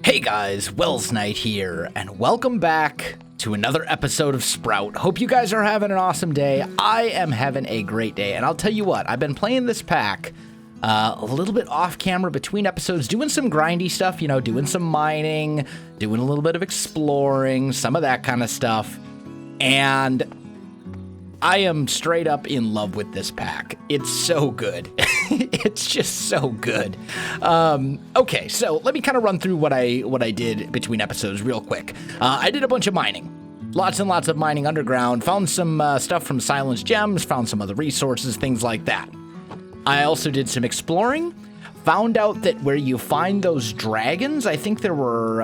Hey guys, Welsknight here, and welcome back to another episode of Sprout. Hope you guys are having an awesome day. I am having a great day, and I'll tell you what, I've been playing this pack a little bit off camera between episodes, doing some grindy stuff, you know, doing some mining, doing a little bit of exploring, some of that kind of stuff, and I am straight up in love with this pack. It's so good. It's just so good. Okay, so let me kind of run through what I did between episodes real quick. I did a bunch of mining. Lots and lots of mining underground. Found some stuff from Silence Gems. Found some other resources, things like that. I also did some exploring. Found out that where you find those dragons, I think there were...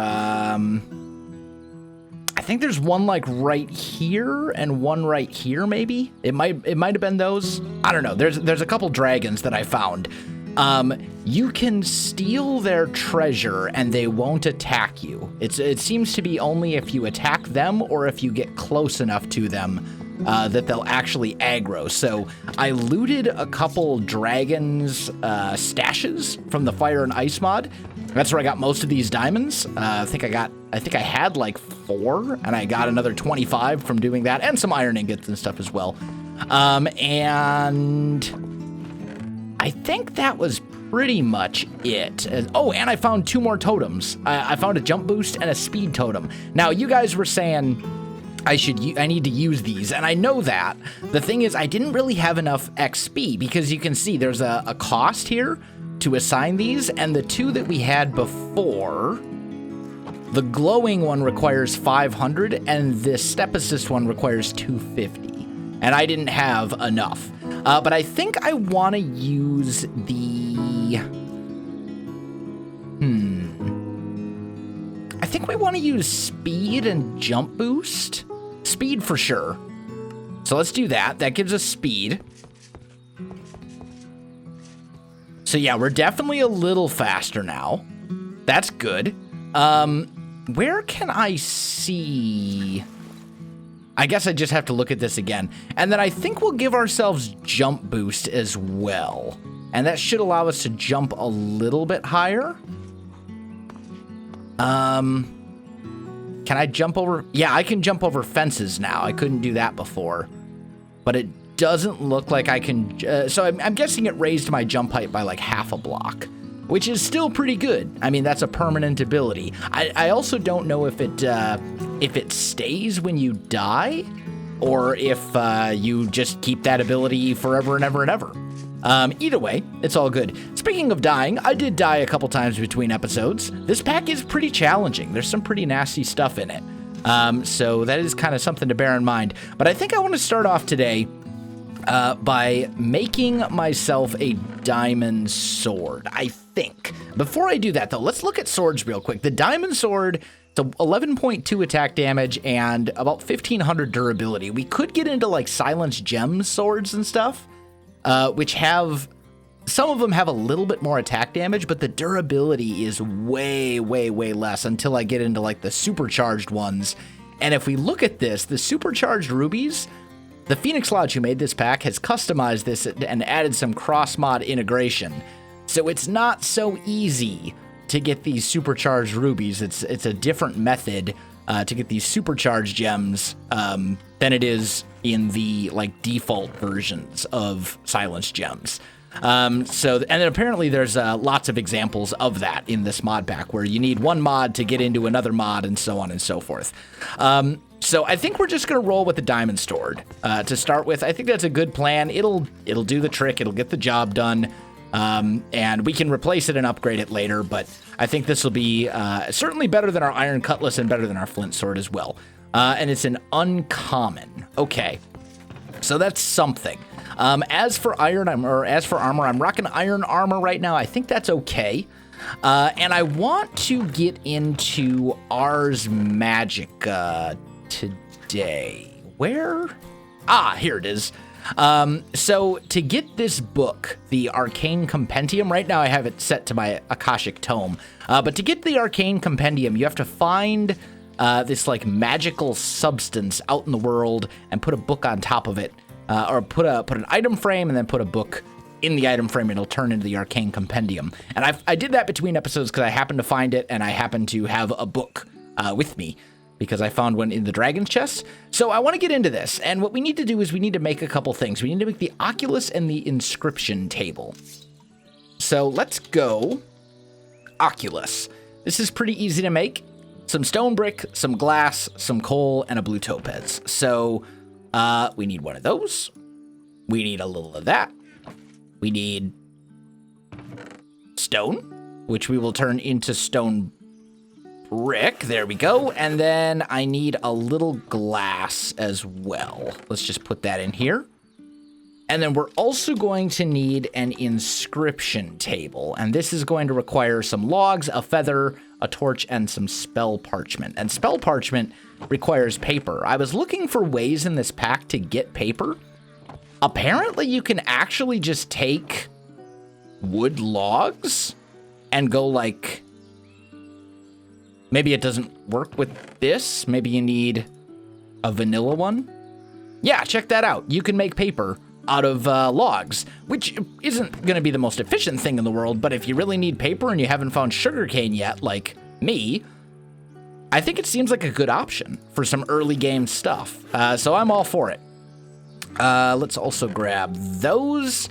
I think there's one like right here and one right here, maybe. It might have been those. I don't know. There's a couple dragons that I found. You can steal their treasure and they won't attack you. It seems to be only if you attack them or if you get close enough to them that they'll actually aggro. So I looted a couple dragons stashes from the Fire and Ice mod. That's where I got most of these diamonds. I think I had like 4, and I got another 25 from doing that, and some iron ingots and stuff as well. And I think that was pretty much it. Oh, and I found 2 more totems. I found a jump boost and a speed totem. Now, you guys were saying I need to use these, and I know that. The thing is, I didn't really have enough XP, because you can see there's a cost here to assign these, and the 2 that we had before, the glowing one requires 500, and this step assist one requires 250, and I didn't have enough. But I think I want to use the... I think we want to use speed and jump boost. Speed for sure. So let's do that. That gives us speed. So yeah, we're definitely a little faster now. That's good. Where can I see? I guess I just have to look at this again. And then I think we'll give ourselves jump boost as well. And that should allow us to jump a little bit higher. Can I jump over? Yeah, I can jump over fences now. I couldn't do that before. But it doesn't look like I can, so I'm guessing it raised my jump height by like half a block, which is still pretty good. I mean, that's a permanent ability. I also don't know if it stays when you die, or if you just keep that ability forever and ever and ever. Either way, it's all good. Speaking of dying, I did die a couple times between episodes. This pack is pretty challenging. There's some pretty nasty stuff in it. So that is kind of something to bear in mind. But I think I want to start off today by making myself a diamond sword, I think. Before I do that, though, let's look at swords real quick. The diamond sword, it's 11.2 attack damage and about 1,500 durability. We could get into, like, Silence Gems swords and stuff, which have... Some of them have a little bit more attack damage, but the durability is way, way, way less until I get into, like, the supercharged ones. And if we look at this, the supercharged rubies... The Phoenix Lodge who made this pack has customized this and added some cross-mod integration. So it's not so easy to get these supercharged rubies. It's a different method to get these supercharged gems than it is in the like default versions of Silence Gems. And then apparently there's lots of examples of that in this mod pack where you need one mod to get into another mod and so on and so forth. So I think we're just going to roll with the diamond sword to start with. I think that's a good plan. It'll do the trick. It'll get the job done. And we can replace it and upgrade it later. But I think this will be certainly better than our iron cutlass and better than our flint sword as well. And it's an uncommon. Okay. So that's something. As for armor, I'm rocking iron armor right now. I think that's okay. And I want to get into Ars Magica today. Where? Ah, here it is. So to get this book, the Arcane Compendium, right now I have it set to my Akashic Tome. But to get the Arcane Compendium, you have to find this like magical substance out in the world and put a book on top of it. Or put an item frame and then put a book in the item frame, it'll turn into the Arcane Compendium. And I did that between episodes because I happened to find it, and I happened to have a book with me because I found one in the dragon's chest. So I want to get into this, and what we need to do is we need to make a couple things. We need to make the Oculus and the inscription table. So let's go Oculus. This is pretty easy to make. Some stone brick, some glass, some coal, and a blue topaz. So we need one of those. We need a little of that. We need stone, which we will turn into stone brick. There we go. And then I need a little glass as well. Let's just put that in here. And then we're also going to need an inscription table. And this is going to require some logs, a feather, a torch, and some spell parchment. And spell parchment requires paper. I was looking for ways in this pack to get paper. Apparently, you can actually just take wood logs and go like... Maybe it doesn't work with this. Maybe you need a vanilla one. Yeah, check that out. You can make paper out of logs, which isn't going to be the most efficient thing in the world, but if you really need paper and you haven't found sugarcane yet, like me, I think it seems like a good option for some early game stuff. So I'm all for it. Let's also grab those.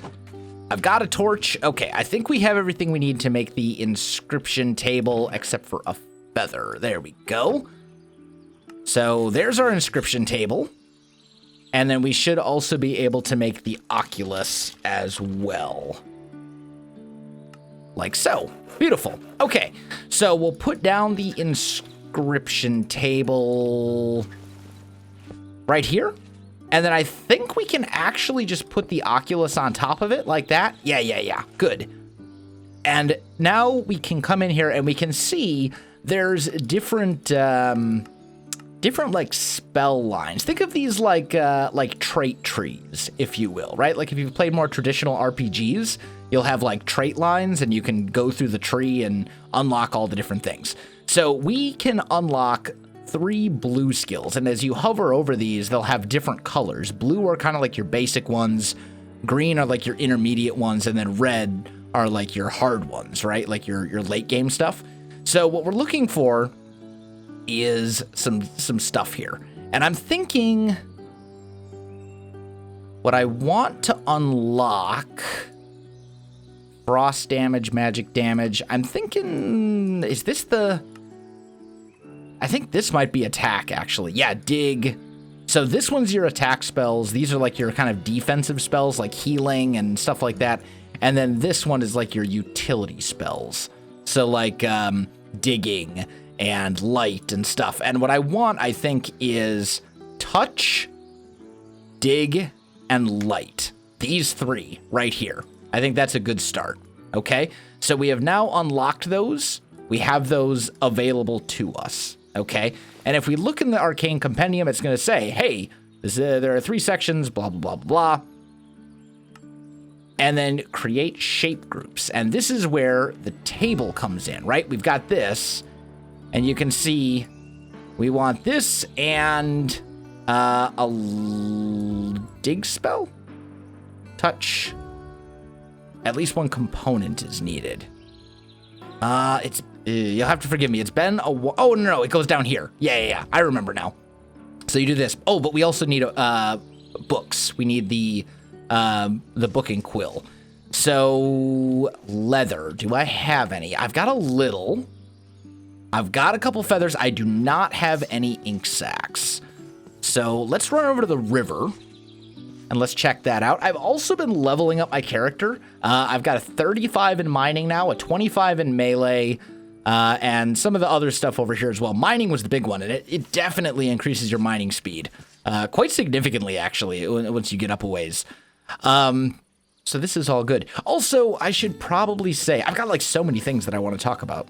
I've got a torch. Okay, I think we have everything we need to make the inscription table except for a feather. There we go. So there's our inscription table. And then we should also be able to make the Oculus as well. Like so. Beautiful. Okay, so we'll put down the inscription table right here. And then I think we can actually just put the Oculus on top of it like that. Yeah. Good. And now we can come in here and we can see there's different like spell lines. Think of these like trait trees, if you will, right? Like if you've played more traditional RPGs, you'll have like trait lines and you can go through the tree and unlock all the different things. So we can unlock 3 blue skills, and as you hover over these, they'll have different colors. Blue are kind of like your basic ones, green are like your intermediate ones, and then red are like your hard ones, right? Like your late game stuff. So what we're looking for is some stuff here. And I'm thinking what I want to unlock, frost damage, magic damage. I'm thinking, is this I think this might be attack, actually. Yeah, dig. So this one's your attack spells. These are like your kind of defensive spells, like healing and stuff like that. And then this one is like your utility spells. So like digging and light and stuff. And what I want, I think, is touch, dig, and light. These 3 right here. I think that's a good start. Okay, so we have now unlocked those. We have those available to us. Okay, and if we look in the Arcane Compendium, it's going to say, hey, there are 3 sections, blah, blah, blah, blah. And then create shape groups. And this is where the table comes in, right? We've got this. And you can see we want this and a dig spell, touch. At least 1 component is needed. You'll have to forgive me. It's been a while. Oh, no, it goes down here. Yeah. I remember now. So you do this. Oh, but we also need books. We need the book and quill. So leather. Do I have any? I've got a little. I've got a couple feathers. I do not have any ink sacs. So let's run over to the river and let's check that out. I've also been leveling up my character. I've got a 35 in mining now, a 25 in melee, and some of the other stuff over here as well. Mining was the big one, and it definitely increases your mining speed quite significantly, actually, once you get up a ways. So this is all good. Also, I should probably say, I've got like so many things that I want to talk about.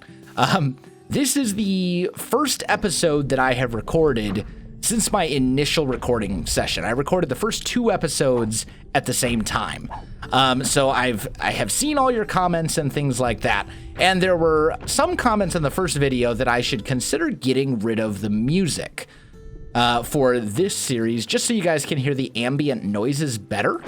This is the first episode that I have recorded since my initial recording session. I recorded the first 2 episodes at the same time. So I have seen all your comments and things like that. And there were some comments in the first video that I should consider getting rid of the music for this series, just so you guys can hear the ambient noises better.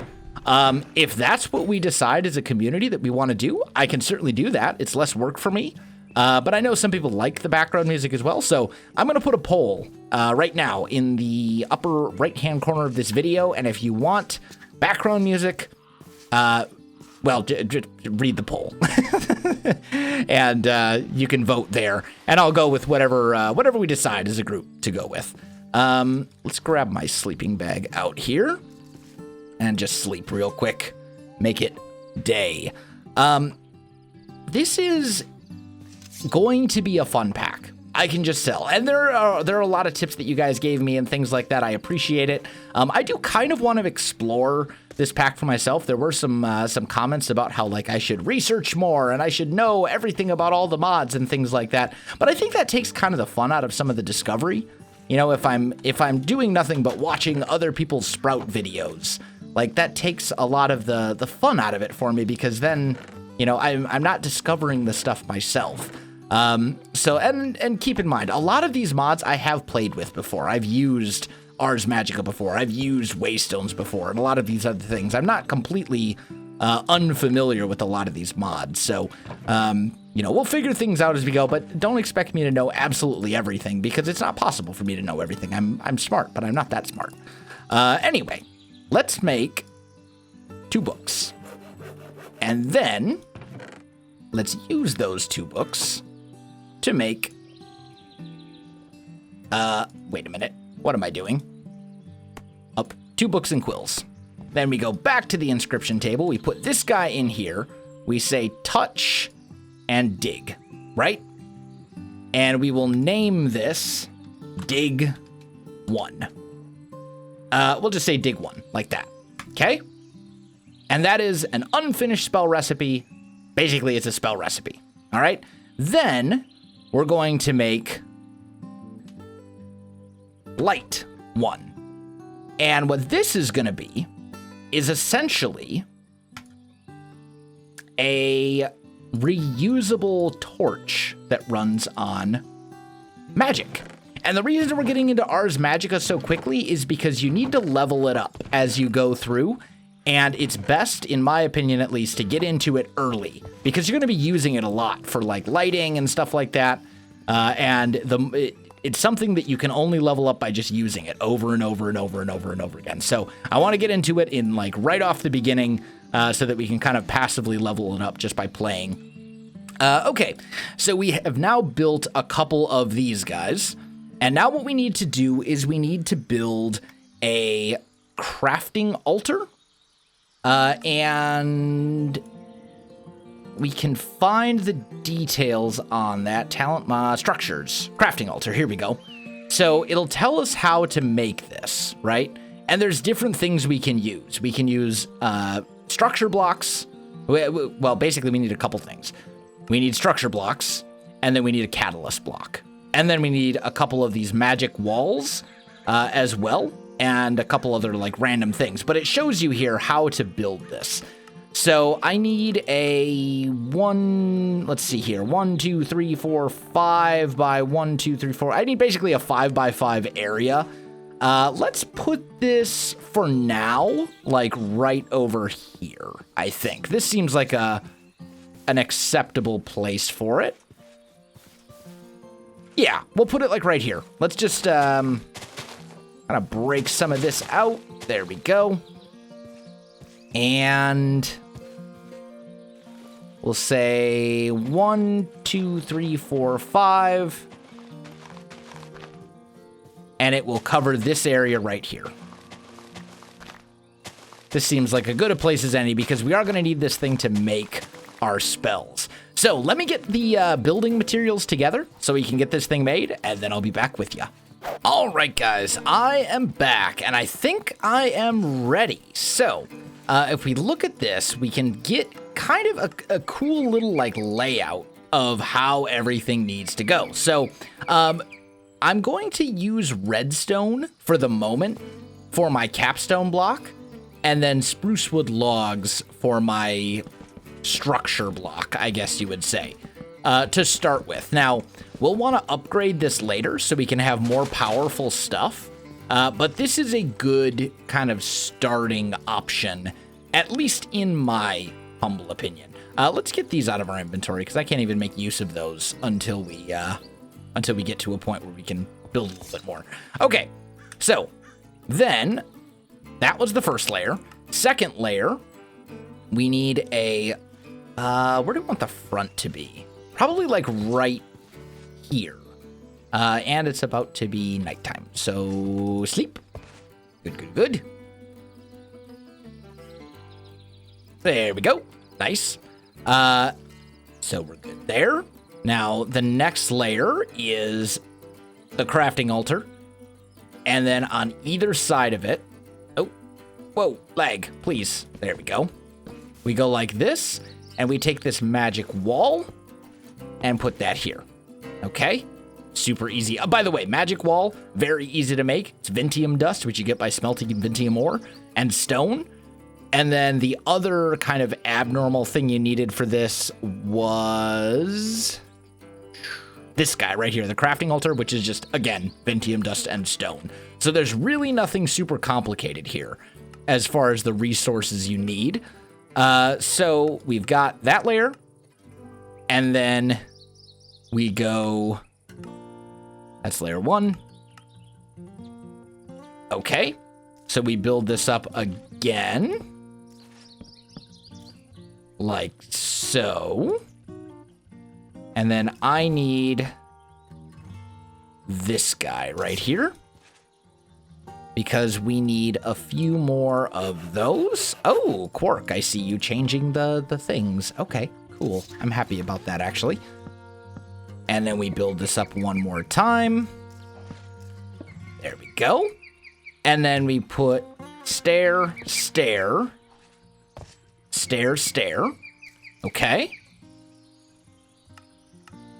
If that's what we decide as a community that we want to do, I can certainly do that. It's less work for me. But I know some people like the background music as well, so I'm going to put a poll right now in the upper right-hand corner of this video, and if you want background music, well, just read the poll, and you can vote there, and I'll go with whatever we decide as a group to go with. Let's grab my sleeping bag out here and just sleep real quick. Make it day. This is going to be a fun pack. I can just tell. And there are a lot of tips that you guys gave me and things like that. I appreciate it. I do kind of want to explore this pack for myself. There were some comments about how like I should research more and I should know everything about all the mods and things like that. But I think that takes kind of the fun out of some of the discovery. You know, if I'm doing nothing but watching other people's Sprout videos, like that takes a lot of the fun out of it for me, because then, you know, I'm not discovering the stuff myself. So keep in mind, a lot of these mods I have played with before. I've used Ars Magica before. I've used Waystones before, and a lot of these other things. I'm not completely unfamiliar with a lot of these mods. So, you know, we'll figure things out as we go, but don't expect me to know absolutely everything, because it's not possible for me to know everything. I'm smart, but I'm not that smart. Anyway, let's make 2 books. And then let's use those 2 books to make, wait a minute, what am I doing? Up 2 books and quills. Then we go back to the inscription table, we put this guy in here, we say touch and dig, right? And we will name this dig 1. We'll just say dig 1, like that, okay? And that is an unfinished spell recipe. Basically, it's a spell recipe, all right? Then we're going to make light 1. And what this is going to be is essentially a reusable torch that runs on magic. And the reason we're getting into Ars Magica so quickly is because you need to level it up as you go through. And it's best, in my opinion at least, to get into it early, because you're going to be using it a lot for like lighting and stuff like that. And it's something that you can only level up by just using it over and over and over and over and over again. So I want to get into it in like right off the beginning, so that we can kind of passively level it up just by playing. Okay, so we have now built a couple of these guys. And now what we need to do is we need to build a crafting altar. And we can find the details on that. Talent mod structures, crafting altar, here we go. So it'll tell us how to make this, right? And there's different things we can use. We can use structure blocks. Well, basically we need a couple things. We need structure blocks, and then we need a catalyst block. And then we need a couple of these magic walls as well, and a couple other like random things, but it shows you here how to build this. So I need let's see here, 1, 2, 3, 4, 5 by 1, 2, 3, 4. I need basically a 5 by 5 area. Let's put this for now, like right over here. I think this seems like an acceptable place for it. Yeah, we'll put it like right here. Let's just, kind of break some of this out. There we go. And we'll say 1, 2, 3, 4, 5. And it will cover this area right here. This seems like as good a place as any, because we are going to need this thing to make our spells. So let me get the building materials together so we can get this thing made, and then I'll be back with you. All right, guys, I am back, and I think I am ready. So, if we look at this, we can get kind of a cool little, like, layout of how everything needs to go. So, I'm going to use redstone for the moment for my capstone block, and then spruce wood logs for my structure block, I guess you would say, to start with. Now, we'll want to upgrade this later so we can have more powerful stuff, but this is a good kind of starting option at least in my humble opinion. Let's get these out of our inventory because I can't even make use of those until we get to a point where we can build a little bit more. Okay, so then that was the first layer. Second layer, we need a, where do we want the front to be? Probably like right here. And it's about to be nighttime, so sleep. Good, good, good. There we go. Nice. So we're good there. Now, the next layer is the crafting altar. And then on either side of it... Oh, whoa, lag, please. There we go. We go like this, and we take this magic wall and put that here. Okay? Super easy. By the way, magic wall, very easy to make. It's Ventium dust, which you get by smelting Ventium ore, and stone. And then the other kind of abnormal thing you needed for this was this guy right here, the crafting altar, which is just, again, Ventium dust and stone. So there's really nothing super complicated here as far as the resources you need. So we've got that layer, and then we go... That's layer 1. Okay, so we build this up again. Like so. And then I need this guy right here. Because we need a few more of those. Oh, Quark, I see you changing the things. Okay, cool. I'm happy about that, actually. And then we build this up one more time. There we go. And then we put stair, stair, stair, stair. Okay.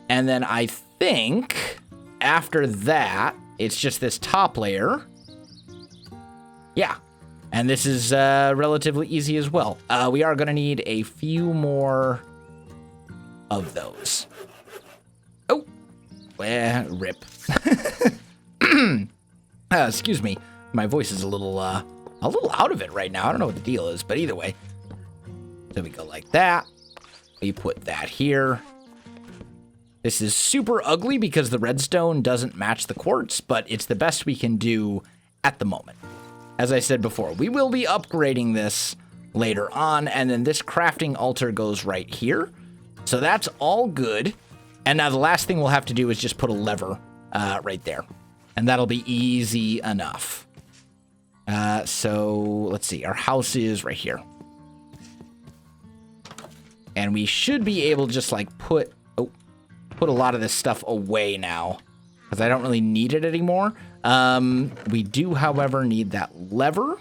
And then I think after that, it's just this top layer. Yeah. And this is relatively easy as well. We are going to need a few more of those. Oh. Rip. Excuse me. My voice is a little out of it right now. I don't know what the deal is, but either way. So we go like that. We put that here. This is super ugly because the redstone doesn't match the quartz, but it's the best we can do at the moment. As I said before, we will be upgrading this later on, and then this crafting altar goes right here. So that's all good. And now the last thing we'll have to do is just put a lever right there. And that'll be easy enough. So let's see. Our house is right here. And we should be able to just like put a lot of this stuff away now. Because I don't really need it anymore. We do, however, need that lever.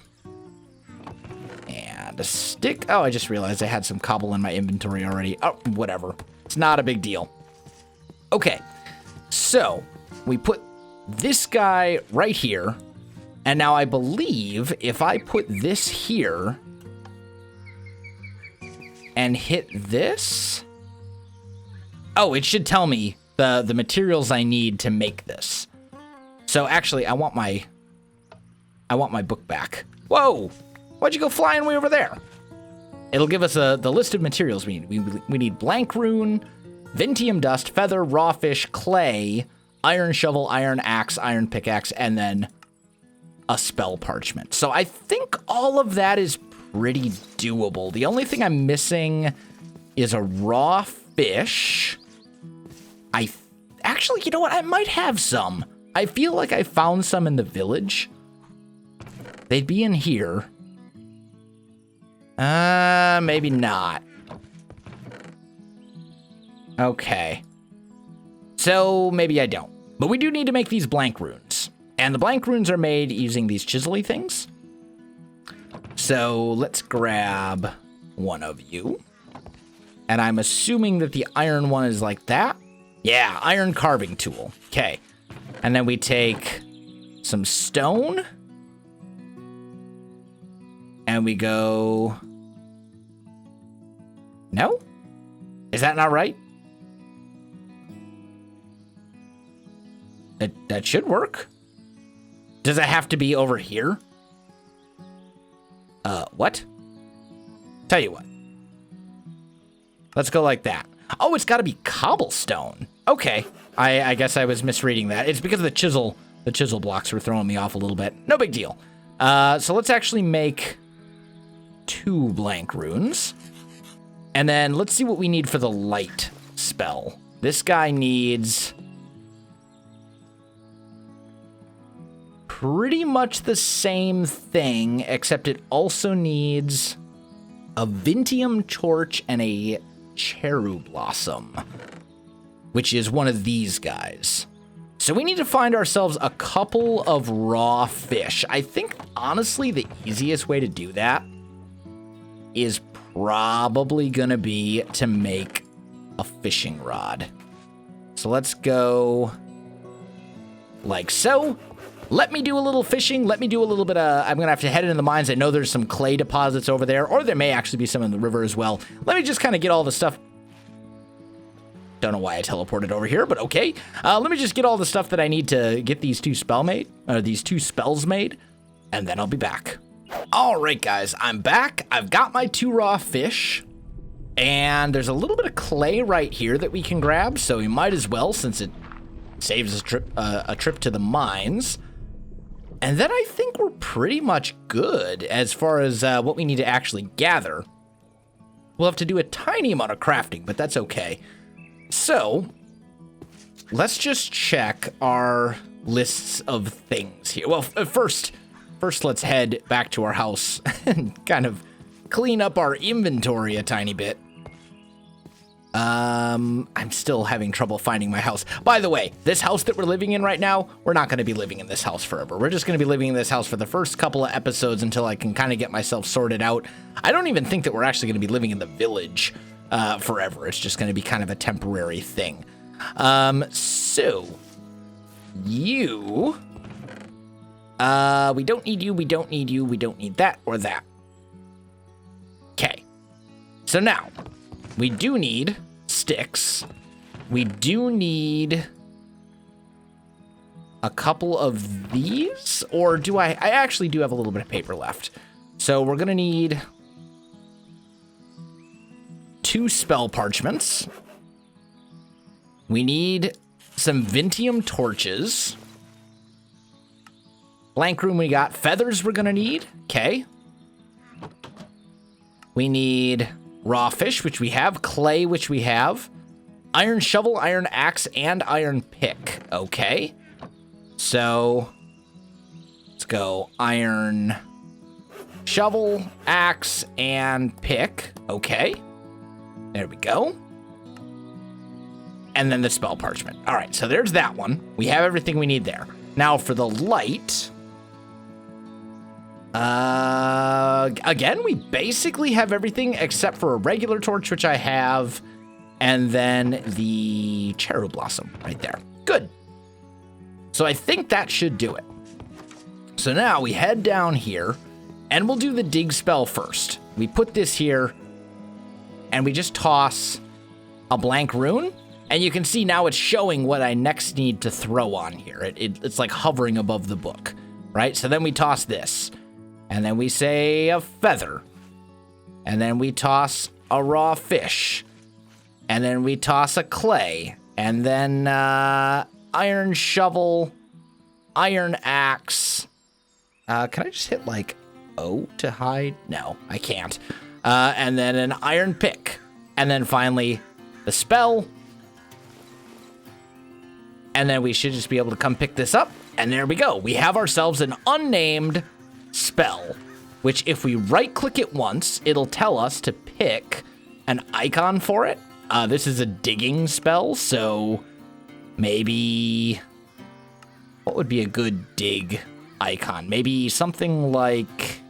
And a stick. Oh, I just realized I had some cobble in my inventory already. Oh, whatever. It's not a big deal. Okay, so we put this guy right here, and now I believe if I put this here and hit this, oh, it should tell me the materials I need to make this. So actually, I want my book back. Whoa, why'd you go flying way over there? It'll give us the list of materials we need. We need blank rune, Ventium dust, feather, raw fish, clay, iron shovel, iron axe, iron pickaxe, and then a spell parchment. So I think all of that is pretty doable. The only thing I'm missing is a raw fish. Actually, you know what? I might have some. I feel like I found some in the village. They'd be in here. Maybe not. Okay. So maybe I don't. But we do need to make these blank runes. And the blank runes are made using these chisely things. So let's grab one of you. And I'm assuming that the iron one is like that. Yeah, iron carving tool. Okay. And then we take some stone. And we go... No? Is that not right? That should work. Does it have to be over here? What? Tell you what. Let's go like that. Oh, it's got to be cobblestone. Okay. I guess I was misreading that. It's because of the chisel. The chisel blocks were throwing me off a little bit. No big deal. So let's actually make 2 blank runes. And then let's see what we need for the light spell. This guy needs pretty much the same thing, except it also needs a Vintium torch and a Cherub Blossom, which is one of these guys. So we need to find ourselves a couple of raw fish. I think, honestly, the easiest way to do that is probably gonna be to make a fishing rod. So let's go like so. Let me do a little fishing. Let me do a little bit of, I'm gonna have to head into the mines. I know there's some clay deposits over there, or there may actually be some in the river as well. Let me just kind of get all the stuff. Don't know why I teleported over here, but okay. Let me just get all the stuff that I need to get these 2 spells made, and then I'll be back. All right, guys, I'm back. I've got my 2 raw fish, and there's a little bit of clay right here that we can grab, so we might as well, since it saves a trip to the mines. And then I think we're pretty much good as far as what we need to actually gather. We'll have to do a tiny amount of crafting, but that's okay. So, let's just check our lists of things here. Well, first let's head back to our house and kind of clean up our inventory a tiny bit. I'm still having trouble finding my house. By the way, this house that we're living in right now, we're not going to be living in this house forever. We're just going to be living in this house for the first couple of episodes until I can kind of get myself sorted out. I don't even think that we're actually going to be living in the village forever. It's just going to be kind of a temporary thing. So you, we don't need you, we don't need you, we don't need that or that. Okay. So now, we do need sticks. We do need a couple of these, or do I actually do have a little bit of paper left. So we're gonna need 2 spell parchments. We need some Vintium torches. Blank room we got. Feathers we're gonna need. Okay. We need raw fish, which we have. Clay, which we have. Iron shovel, iron axe, and iron pick. Okay. So let's go iron shovel, axe, and pick. Okay. There we go. And then the spell parchment. All right, so there's that one. We have everything we need there. Now for the light. Again, we basically have everything except for a regular torch, which I have, and then the Cherub Blossom right there. Good. So I think that should do it. So now we head down here, and we'll do the dig spell first. We put this here, and we just toss a blank rune, and you can see now it's showing what I next need to throw on here. It's like hovering above the book, right? So then we toss this, and then we say a feather, and then we toss a raw fish, and then we toss a clay, and then iron shovel, iron axe. Can I just hit like O to hide? No, I can't. And then an iron pick, and then finally the spell. And then we should just be able to come pick this up. And there we go. We have ourselves an unnamed spell, which if we right click it once, it'll tell us to pick an icon for it. This is a digging spell, so maybe what would be a good dig icon? Maybe something like,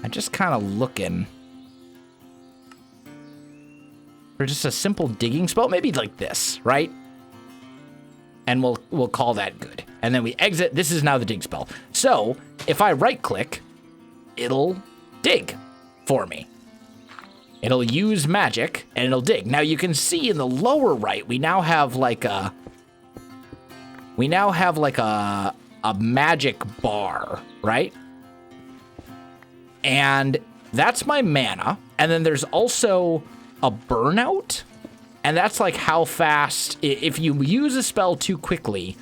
I'm just kind of looking for just a simple digging spell, maybe like this, right? And we'll call that good. And then we exit. This is now the dig spell. So if I right click, it'll dig for me. It'll use magic and it'll dig. Now you can see in the lower right, we now have like a we now have like a magic bar, right? And that's my mana. And then there's also a burnout. And that's like how fast, if you use a spell too quickly,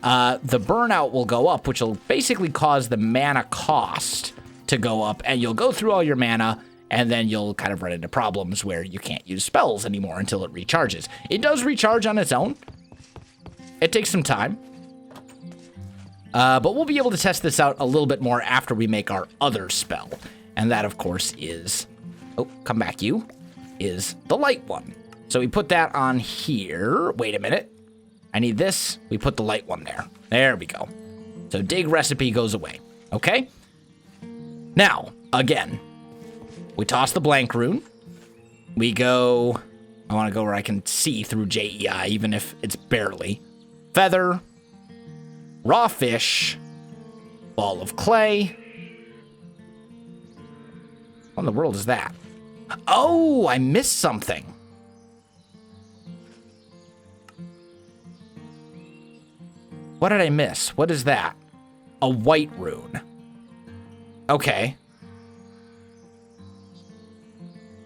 the burnout will go up, which will basically cause the mana cost to go up. And you'll go through all your mana, and then you'll kind of run into problems where you can't use spells anymore until it recharges. It does recharge on its own. It takes some time. But we'll be able to test this out a little bit more after we make our other spell. And that, of course, is... Oh, come back, you. Is the light one. So we put that on here. Wait a minute. I need this. We put the light one there. There we go. So dig recipe goes away. Okay? Now, again, we toss the blank rune. We go... I want to go where I can see through JEI, even if it's barely. Feather. Raw fish, ball of clay. What in the world is that? Oh, I missed something. What did I miss? What is that? A white rune. Okay.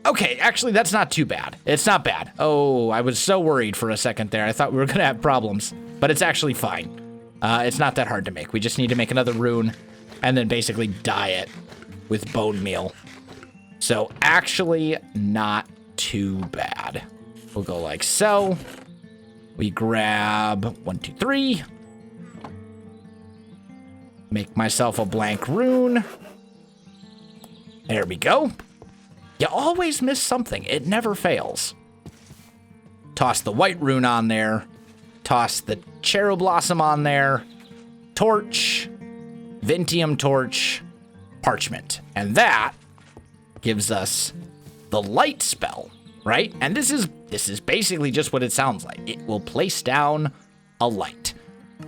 Okay, actually, that's not too bad. It's not bad. Oh, I was so worried for a second there. I thought we were going to have problems, but it's actually fine. It's not that hard to make. We just need to make another rune and then basically dye it with bone meal. So actually not too bad. We'll go like so. We grab 1, 2, 3. Make myself a blank rune. There we go. You always miss something. It never fails. Toss the white rune on there. Toss the cherry blossom on there. Torch. Ventium torch. Parchment. And that gives us the light spell, right? And this is basically just what it sounds like. It will place down a light.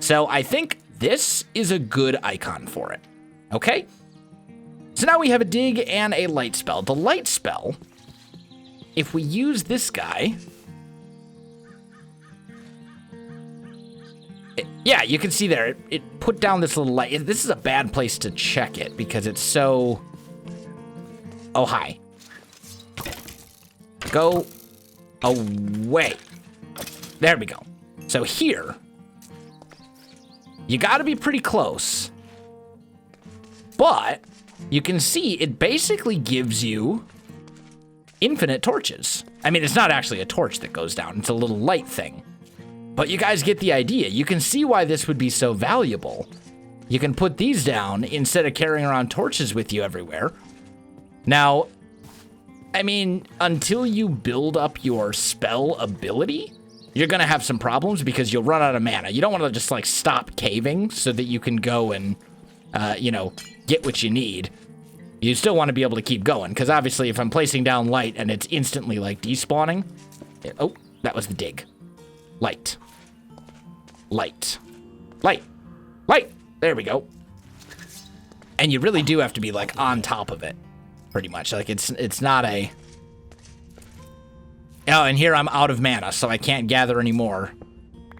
So I think this is a good icon for it. Okay? So now we have a dig and a light spell. The light spell, if we use this guy... Yeah, you can see there, it put down this little light. This is a bad place to check it because it's so... Oh, hi. Go away. There we go. So here, you gotta be pretty close. But you can see it basically gives you infinite torches. I mean, it's not actually a torch that goes down. It's a little light thing. But you guys get the idea. You can see why this would be so valuable. You can put these down instead of carrying around torches with you everywhere. Now, I mean, until you build up your spell ability, you're going to have some problems because you'll run out of mana. You don't want to just, like, stop caving so that you can go and, you know, get what you need. You still want to be able to keep going because, obviously, if I'm placing down light and it's instantly, like, despawning... Oh, that was the dig. Light. Light. Light. Light! There we go. And you really do have to be, like, on top of it. Pretty much. Like, it's not a... Oh, and here I'm out of mana, so I can't gather any more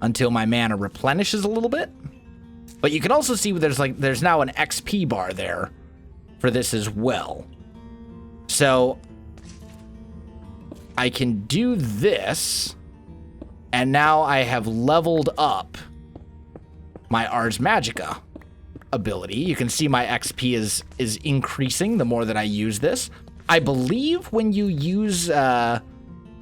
until my mana replenishes a little bit. But you can also see there's now an XP bar there for this as well. So I can do this, and now I have leveled up my Ars Magica ability. You can see my XP is increasing the more that I use this. I believe when you use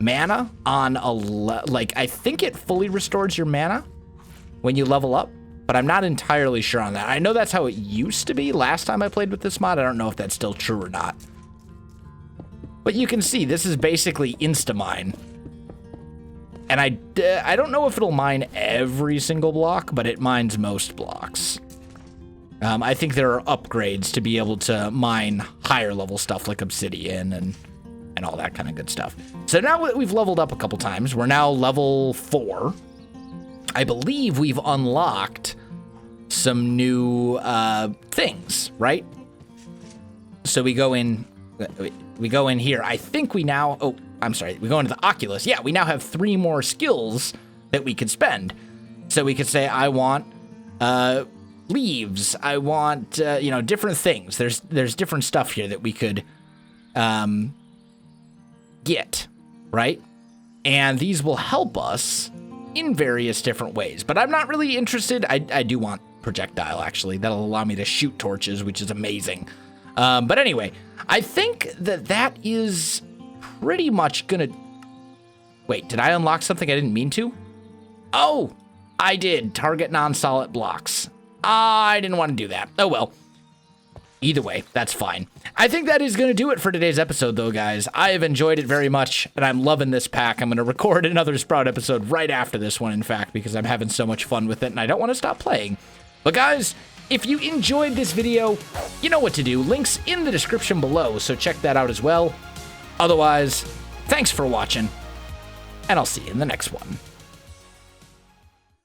mana on I think it fully restores your mana when you level up, but I'm not entirely sure on that. I know that's how it used to be last time I played with this mod. I don't know if that's still true or not. But you can see this is basically insta-mine. And I don't know if it'll mine every single block, but it mines most blocks. I think there are upgrades to be able to mine higher level stuff like obsidian and all that kind of good stuff. So now that we've leveled up a couple times, we're now level 4. I believe we've unlocked some new things, right? So we go in here. I think we now... Oh, I'm sorry. We go into the Oculus. Yeah, we now have 3 more skills that we could spend. So we could say, I want leaves. I want, different things. There's different stuff here that we could get, right? And these will help us in various different ways. But I'm not really interested. I do want projectile, actually. That'll allow me to shoot torches, which is amazing. But anyway, I think that is pretty much gonna... Wait, did I unlock something I didn't mean to? Oh, I did. Target non-solid blocks. I didn't want to do that. Oh, well. Either way, that's fine. I think that is going to do it for today's episode, though, guys. I have enjoyed it very much, and I'm loving this pack. I'm going to record another Sprout episode right after this one, in fact, because I'm having so much fun with it, and I don't want to stop playing. But, guys, if you enjoyed this video, you know what to do. Links in the description below, so check that out as well. Otherwise, thanks for watching, and I'll see you in the next one.